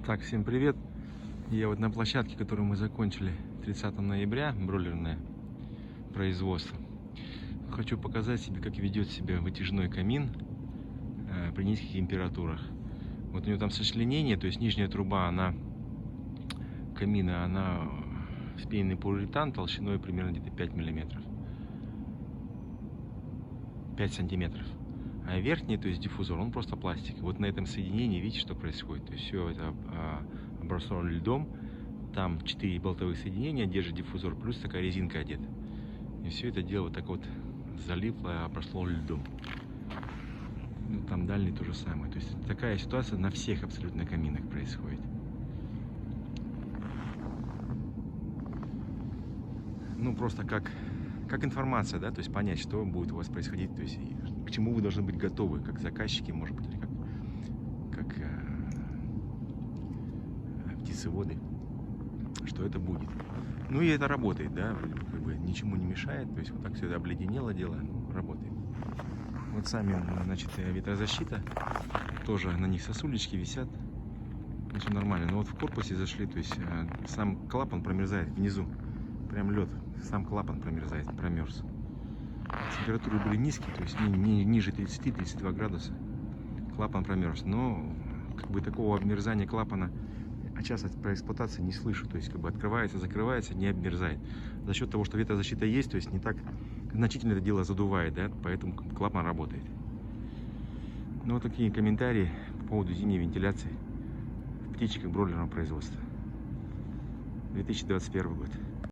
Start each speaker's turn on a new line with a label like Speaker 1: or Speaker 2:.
Speaker 1: Так, всем привет! Я вот на площадке, которую мы закончили 30 ноября, бройлерное производство. Хочу показать себе, как ведет себя вытяжной камин при низких температурах. Вот у него там сочленение, то есть нижняя труба, она камина, она вспененный полиуретан толщиной примерно где-то 5 миллиметров, 5 сантиметров. А верхний, то есть диффузор, он просто пластик. Вот на этом соединении видите, что происходит. То есть все это обросло льдом. Там 4 болтовых соединения держит диффузор, плюс такая резинка одета. И все это дело вот так вот залипло, обросло льдом. Ну, там дальний то же самое. То есть такая ситуация на всех абсолютно каминах происходит. Ну, просто как информация, да, то есть понять, что будет у вас происходить, то есть к чему вы должны быть готовы, как заказчики, может быть, или как птицеводы, что это будет. Ну и это работает, да, как бы ничему не мешает, то есть вот так все это обледенело дело, ну, работает. Вот сами, значит, ветрозащита, тоже на них сосулечки висят, все нормально. Но вот в корпусе зашли, то есть сам клапан промерзает внизу, прям лед, сам клапан промерзает, промерз. Температуры были низкие, то есть ниже 30-32 градуса. Клапан промерз, но как бы такого обмерзания клапана сейчас про эксплуатации не слышу. То есть как бы открывается, закрывается, не обмерзает. За счет того, что ветрозащита есть, то есть не так значительно это дело задувает, да, поэтому клапан работает. Ну вот такие комментарии по поводу зимней вентиляции в птичках бройлерного производства. 2021 год.